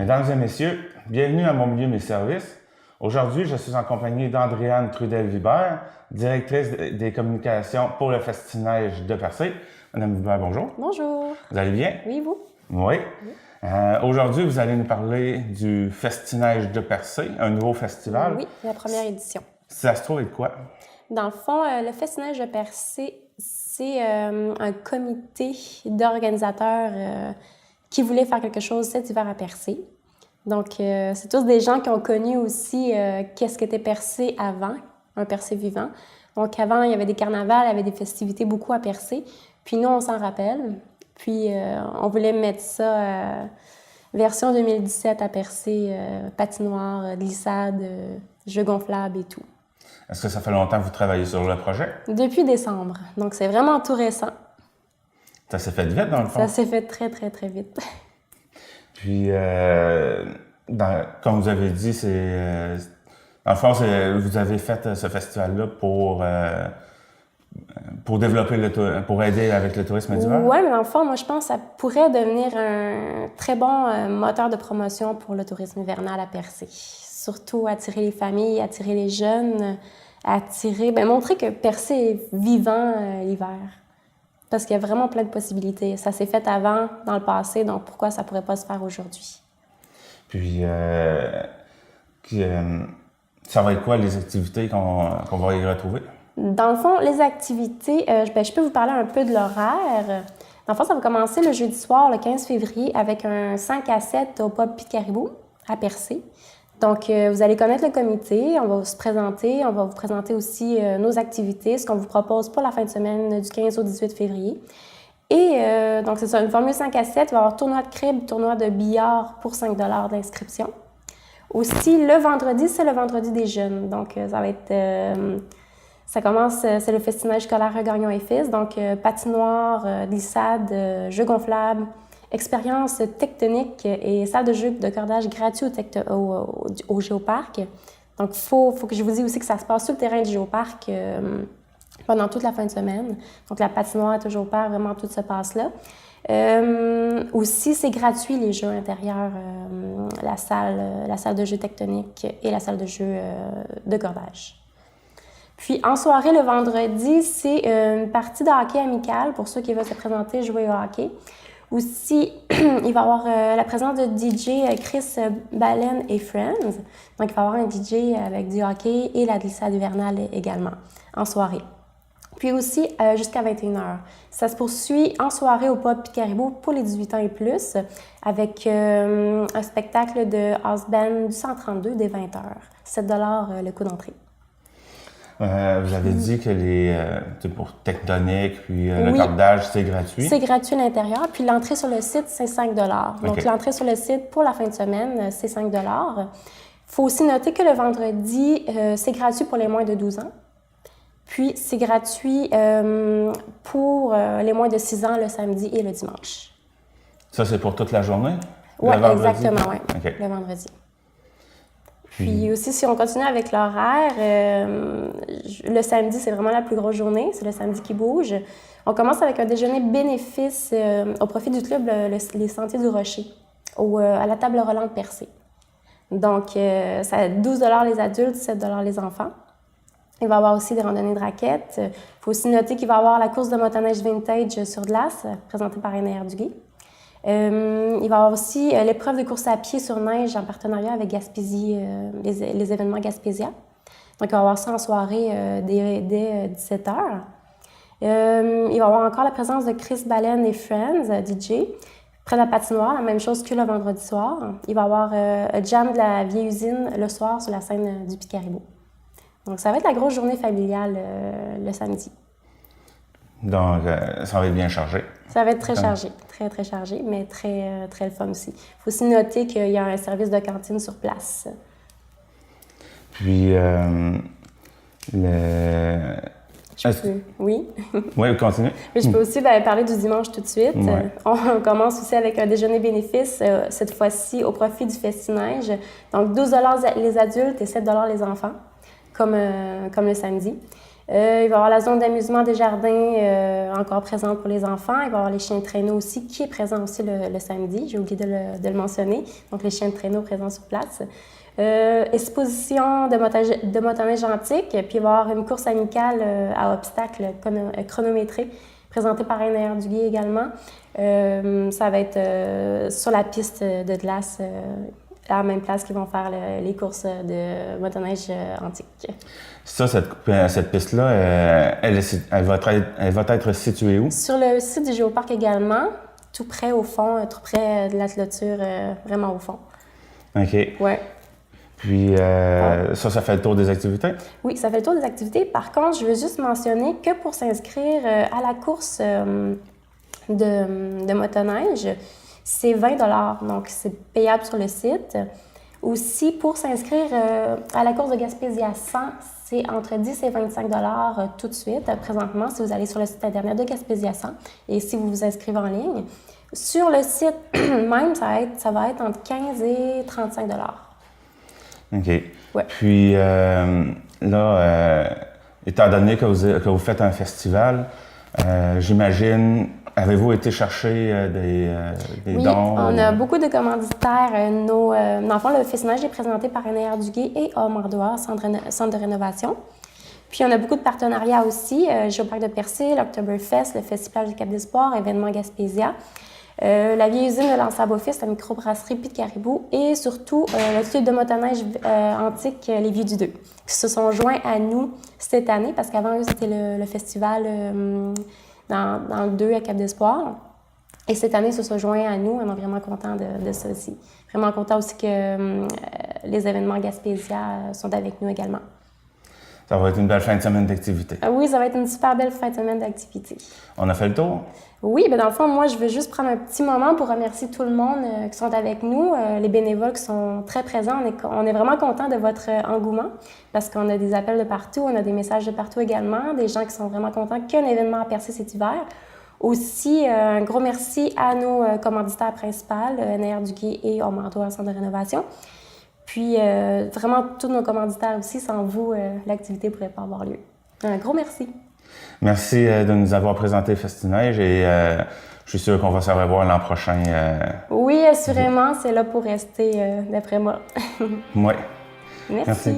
Mesdames et messieurs, bienvenue à Mon milieu, mes services. Aujourd'hui, je suis en compagnie d'Andréane Trudel-Vibert, directrice des communications pour le Festi-Neige de Percé. Madame Vibert, bonjour. Bonjour. Vous allez bien? Oui, vous? Oui. Aujourd'hui, vous allez nous parler du Festi-Neige de Percé, un nouveau festival. Oui, la première édition. Ça se trouve être quoi? Dans le fond, le Festi-Neige de Percé, c'est un comité d'organisateurs qui voulaient faire quelque chose cet hiver à Percé. Donc, c'est tous des gens qui ont connu aussi qu'est-ce qu'était Percé avant, un Percé vivant. Donc, avant, il y avait des carnavals, il y avait des festivités beaucoup à Percé. Puis nous, on s'en rappelle. Puis, on voulait mettre ça version 2017 à Percé, patinoire, glissade, jeux gonflables et tout. Est-ce que ça fait longtemps que vous travaillez sur le projet? Depuis décembre. Donc, c'est vraiment tout récent. Ça s'est fait vite, dans le fond? Ça s'est fait très, très, très vite. Puis, comme vous avez dit, dans le fond, vous avez fait ce festival-là pour développer pour aider avec le tourisme d'hiver? Oui, mais dans le fond, moi, je pense que ça pourrait devenir un très bon moteur de promotion pour le tourisme hivernal à Percé. Surtout attirer les familles, attirer les jeunes, montrer que Percé est vivant l'hiver. Parce qu'il y a vraiment plein de possibilités. Ça s'est fait avant, dans le passé, donc pourquoi ça ne pourrait pas se faire aujourd'hui? Puis, ça va être quoi les activités qu'on va y retrouver? Dans le fond, les activités, je peux vous parler un peu de l'horaire. Dans le fond, ça va commencer le jeudi soir, le 15 février, avec un 5 à 7 au pub Picaribou, à Percé. Donc, vous allez connaître le comité, on va se présenter, on va vous présenter aussi nos activités, ce qu'on vous propose pour la fin de semaine du 15 au 18 février. Et donc, c'est ça, une formule 5 à 7, il va y avoir tournoi de crib, tournoi de billard pour 5 $ d'inscription. Aussi, le vendredi, c'est le vendredi des jeunes. Donc, ça va être... ça commence, c'est le Festi-Neige scolaire Gagnon et Fils. Donc, patinoire, glissade, jeux gonflables, expérience tectonique et salle de jeux de cordage gratuit au Géoparc. Donc, il faut que je vous dise aussi que ça se passe sur le terrain du Géoparc pendant toute la fin de semaine. Donc, la patinoire est au Géoparc, vraiment tout se passe là. Aussi, c'est gratuit les jeux intérieurs, la salle de jeux tectonique et la salle de jeux de cordage. Puis, en soirée, le vendredi, c'est une partie de hockey amical pour ceux qui veulent se présenter jouer au hockey. Aussi, il va y avoir la présence de DJ Chris Baleine et Friends. Donc, il va y avoir un DJ avec du hockey et la glissade hivernale également, en soirée. Puis aussi, jusqu'à 21h. Ça se poursuit en soirée au pub Picaribou pour les 18 ans et plus, avec un spectacle de house band du 132 dès 20h. 7 $ le coût d'entrée. Vous avez dit que pour tectonique, puis le cordage, c'est gratuit? C'est gratuit à l'intérieur. Puis l'entrée sur le site, c'est 5 $. Donc, l'entrée sur le site pour la fin de semaine, c'est 5 $. Il faut aussi noter que le vendredi, c'est gratuit pour les moins de 12 ans. Puis, c'est gratuit pour les moins de 6 ans le samedi et le dimanche. Ça, c'est pour toute la journée? Oui, exactement, oui. Okay. Le vendredi. Puis aussi, si on continue avec l'horaire, le samedi, c'est vraiment la plus grosse journée. C'est le samedi qui bouge. On commence avec un déjeuner bénéfice au profit du club Les Sentiers du Rocher, à la table rolante Percé. Donc, ça 12 $ les adultes, 7 $ les enfants. Il va y avoir aussi des randonnées de raquettes. Il faut aussi noter qu'il va y avoir la course de motoneige vintage sur glace, présentée par NR Duguay. Il va y avoir aussi l'épreuve de course à pied sur neige en partenariat avec Gaspésie, les événements Gaspésia. Donc, il va y avoir ça en soirée dès 17h. Il va y avoir encore la présence de Chris Baleine et Friends, DJ, près de la patinoire, la même chose que le vendredi soir. Il va y avoir un jam de la vieille usine le soir sur la scène du Picaribou. Donc, ça va être la grosse journée familiale le samedi. Donc, ça va être bien chargé. Ça va être très chargé, très, très chargé, mais très, très le fun aussi. Il faut aussi noter qu'il y a un service de cantine sur place. Puis, Oui. Oui, continue. Mais je peux aussi parler du dimanche tout de suite. Ouais. On commence aussi avec un déjeuner bénéfice, cette fois-ci au profit du Festi-Neige. Donc, 12 $ les adultes et 7 $ les enfants, comme le samedi. Il va y avoir la zone d'amusement des jardins encore présente pour les enfants. Il va y avoir les chiens de traîneau aussi, qui est présent aussi le samedi. J'ai oublié de le mentionner. Donc, les chiens de traîneau présents sur place. Exposition de motoneige antique. Puis, il va y avoir une course amicale à obstacles chronométrés présentée par Anne Ayard-Duguay également. Ça va être sur la piste de glace, à la même place qu'ils vont faire les courses de motoneige antique. Ça, cette piste-là, elle va être située où? Sur le site du Géoparc également, tout près au fond, tout près de la clôture, vraiment au fond. OK. Ouais. Puis, ça fait le tour des activités? Oui, ça fait le tour des activités. Par contre, je veux juste mentionner que pour s'inscrire à la course de motoneige, c'est 20 $. Donc, c'est payable sur le site. Aussi, pour s'inscrire à la course de Gaspésie à 100, c'est entre 10 et 25 $ tout de suite, présentement, si vous allez sur le site Internet de Gaspésie à 100 et si vous vous inscrivez en ligne. Sur le site même, ça va être entre 15 et 35 $. OK. Ouais. Puis, étant donné que vous faites un festival, j'imagine, avez-vous été chercher des dons? Oui, on a beaucoup de commanditaires. Dans le fond, le festinage est présenté par Anne Ayard-Duguay et Homme Ardoise, centre de rénovation. Puis, on a beaucoup de partenariats aussi. Géoparc de Percé, l'Octoberfest, le Festival du Cap d'Espoir, événement Gaspésia, la vieille usine de l'Anse-à-Beaufils, la microbrasserie Pic Caribou et surtout le club de motoneige antique Les Vieux du 2, qui se sont joints à nous cette année parce qu'avant eux, c'était le festival dans le 2 à Cap d'Espoir. Et cette année, ils se sont joints à nous. On est vraiment contents de ça aussi. Vraiment contents aussi que les événements Gaspésia sont avec nous également. Ça va être une belle fin de semaine d'activité. Oui, ça va être une super belle fin de semaine d'activité. On a fait le tour? Oui, bien dans le fond, moi, je veux juste prendre un petit moment pour remercier tout le monde qui sont avec nous, les bénévoles qui sont très présents. On est vraiment contents de votre engouement parce qu'on a des appels de partout, on a des messages de partout également, des gens qui sont vraiment contents qu'un événement à Percé cet hiver. Aussi, un gros merci à nos commanditaires principaux, Anne Ayard-Duguay et Homme Ardoise, centre de rénovation. Puis, vraiment, tous nos commanditaires aussi, sans vous, l'activité ne pourrait pas avoir lieu. Un gros merci. Merci de nous avoir présenté Festinage et je suis sûr qu'on va se revoir l'an prochain. Oui, assurément, c'est là pour rester, d'après moi. Oui. Merci.